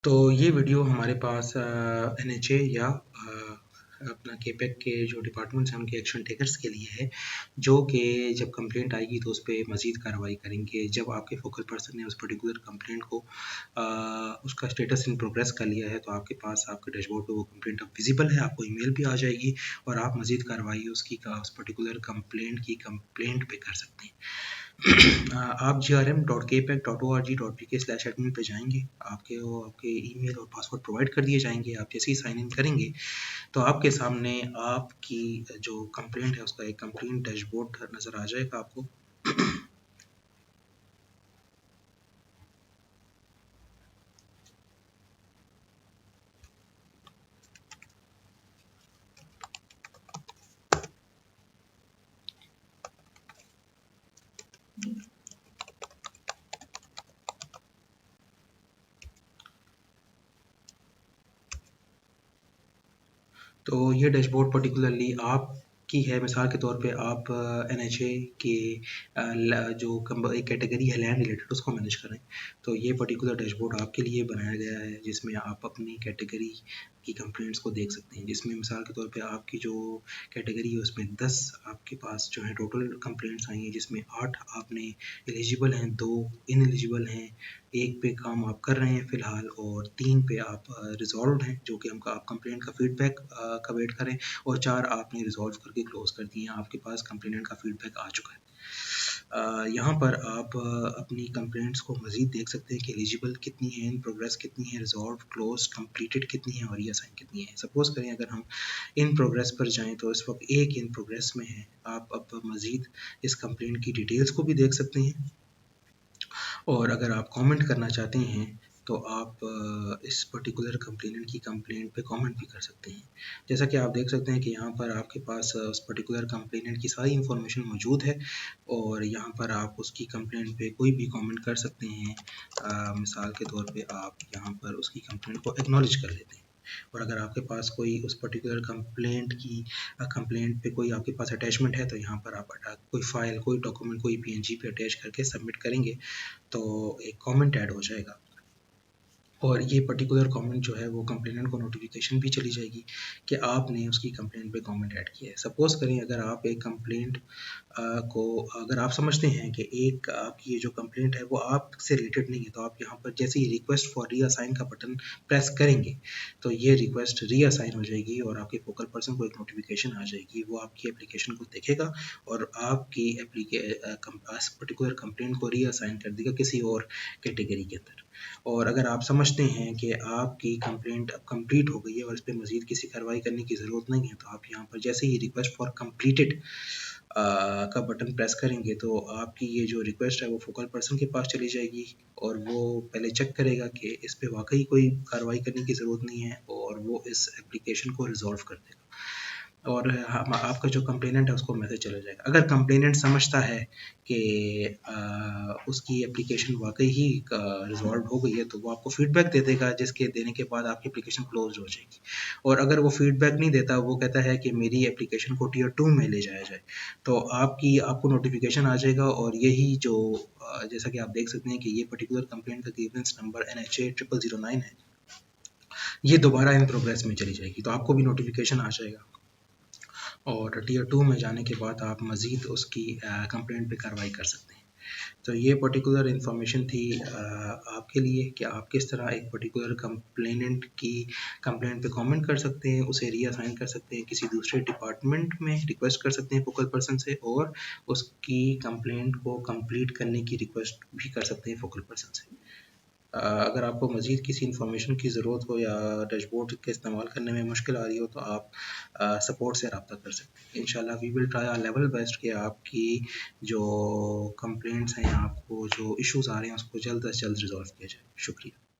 तो ये वीडियो हमारे पास NHA या अपना केपेक के जो डिपार्टमेंट्स हैं उनके एक्शन टेकर्स के लिए है, जो कि जब कंप्लेंट आएगी तो उस पर मज़ीद कार्रवाई करेंगे। जब आपके फोकल पर्सन ने उस पर्टिकुलर कंप्लेंट को उसका स्टेटस इन प्रोग्रेस कर लिया है तो आपके पास आपके डैशबोर्ड पे वो कंप्लेंट अब विजिबल है, आपको ईमेल भी आ जाएगी और आप मज़ीद कार्रवाई उस पर्टिकुलर कंप्लेंट पे कर सकते हैं। आप grm.kpec.org.pk/admin पे जाएंगे, आपके ईमेल और पासवर्ड प्रोवाइड कर दिए जाएंगे। आप जैसे ही साइन इन करेंगे तो आपके सामने आपकी जो कंप्लेंट है उसका एक कंप्लेंट डैशबोर्ड नज़र आ जाएगा आपको। तो ये डैशबोर्ड पर्टिकुलरली आपकी है। मिसाल के तौर पे आप NHA के जो एक कैटेगरी है लैंड रिलेटेड उसको मैनेज कर रहे हैं, तो ये पर्टिकुलर डैशबोर्ड आपके लिए बनाया गया है जिसमें आप अपनी कैटेगरी की कंप्लेंट्स को देख सकते हैं। जिसमें मिसाल के तौर पे आपकी जो कैटेगरी है उसमें 10 आपके पास जो है टोटल कंप्लेंट्स आई हैं, जिसमें 8 आपने एलिजिबल हैं, 2 इनएलिजिबल हैं, 1 पे काम आप कर रहे हैं फ़िलहाल और 3 पे आप रिज़ॉल्व्ड हैं, जो कि आप कंप्लेंट का फ़ीडबैक का वेट करें, और 4 आपने रिज़ॉल्व करके क्लोज़ कर दिए हैं। आपके पास कंप्लेनेंट का फ़ीडबैक आ चुका है। यहाँ पर आप अपनी कंप्लेंट्स को मज़ीद देख सकते हैं कि एलिजिबल कितनी है, इन प्रोग्रेस कितनी है, रिज़ॉल्व, क्लोज, कंप्लीटेड कितनी है और रीअसाइन कितनी है। सपोज़ करें अगर हम इन प्रोग्रेस पर जाएँ तो इस वक्त एक इन प्रोग्रेस में है। आप अब मज़ीद इस कंप्लेंट की डिटेल्स को भी देख सकते हैं, और अगर आप कमेंट करना चाहते हैं तो आप इस पर्टिकुलर कंप्लेनेंट की कंप्लेंट पे कमेंट भी कर सकते हैं। जैसा कि आप देख सकते हैं कि यहाँ पर आपके पास उस पर्टिकुलर कंप्लेनेंट की सारी इन्फॉर्मेशन मौजूद है, और यहाँ पर आप उसकी कंप्लेंट पे कोई भी कमेंट कर सकते हैं। मिसाल के तौर पे आप यहाँ पर उसकी कंप्लेंट को एक्नॉलेज कर लेते हैं, और अगर आपके पास कोई उस पर्टिकुलर कंप्लेंट पे कोई आपके पास अटैचमेंट है तो यहाँ पर आप कोई फाइल, कोई डॉक्यूमेंट, कोई PNG पे अटैच करके सबमिट करेंगे तो एक कमेंट ऐड हो जाएगा, और ये पर्टिकुलर कमेंट जो है वो कंप्लेनेंट को नोटिफिकेशन भी चली जाएगी कि आपने उसकी कंप्लेंट पे कमेंट ऐड किया है। सपोज़ करें अगर आप एक कंप्लेंट को अगर आप समझते हैं कि एक आपकी ये जो कंप्लेंट है वो आपसे रिलेटेड नहीं है, तो आप यहाँ पर जैसे ही रिक्वेस्ट फॉर रीअसाइन का बटन प्रेस करेंगे तो ये रिक्वेस्ट रीअसाइन हो जाएगी और आपके फोकल पर्सन को एक नोटिफिकेशन आ जाएगी। वो आपकी एप्लीकेशन को देखेगा और आपकी पर्टिकुलर कंप्लेंट को रीअसाइन कर देगा किसी और कैटेगरी के अंदर। और अगर आप समझते हैं कि आपकी कंप्लेंट अब कंप्लीट हो गई है और इस पर मज़ीद किसी कार्रवाई करने की ज़रूरत नहीं है, तो आप यहाँ पर जैसे ही रिक्वेस्ट फॉर कंप्लीटेड का बटन प्रेस करेंगे तो आपकी ये जो रिक्वेस्ट है वो फोकल पर्सन के पास चली जाएगी, और वो पहले चेक करेगा कि इस पे वाकई कोई कार्रवाई करने की ज़रूरत नहीं है, और वो इस एप्लीकेशन को रिजॉल्व कर देगा, और आपका जो कंप्लेनेंट है उसको मैसेज चला जाएगा। अगर कंप्लेनेंट समझता है कि उसकी एप्लीकेशन वाकई ही रिजॉल्व हो गई है तो वो आपको फीडबैक दे देगा, जिसके देने के बाद आपकी एप्लीकेशन क्लोज हो जाएगी। और अगर वो फीडबैक नहीं देता, वो कहता है कि मेरी एप्लीकेशन को टियर 2 में ले जाया जाए, तो आपको नोटिफिकेशन आ जाएगा, और यही जो जैसा कि आप देख सकते हैं कि ये पर्टिकुलर कंप्लेंट का ग्रीवेंस नंबर NHA 0009 है, ये दोबारा इन प्रोग्रेस में चली जाएगी, तो आपको भी नोटिफिकेशन आ जाएगा, और टियर 2 में जाने के बाद आप मज़ीद उसकी कंप्लेंट पे कार्रवाई कर सकते हैं। तो ये पर्टिकुलर इन्फॉर्मेशन थी आपके लिए कि आप किस तरह एक पर्टिकुलर कंप्लेनेंट की कंप्लेंट पे कमेंट कर सकते हैं, उसे रीअसाइन कर सकते हैं, किसी दूसरे डिपार्टमेंट में रिक्वेस्ट कर सकते हैं फोकल पर्सन से, और उसकी कंप्लेंट को कंप्लीट करने की रिक्वेस्ट भी कर सकते हैं फोकल पर्सन से। अगर आपको मज़ीद किसी इन्फॉर्मेशन की ज़रूरत हो या डैशबोर्ड के इस्तेमाल करने में मुश्किल आ रही हो तो आप सपोर्ट से रब्ता कर सकते हैं। इंशाल्लाह we will try our level best कि आपकी जो कंप्लेंट्स हैं, आपको जो इश्यूज़ आ रहे हैं उसको जल्द से जल्द रिजॉल्व किया जाए। शुक्रिया।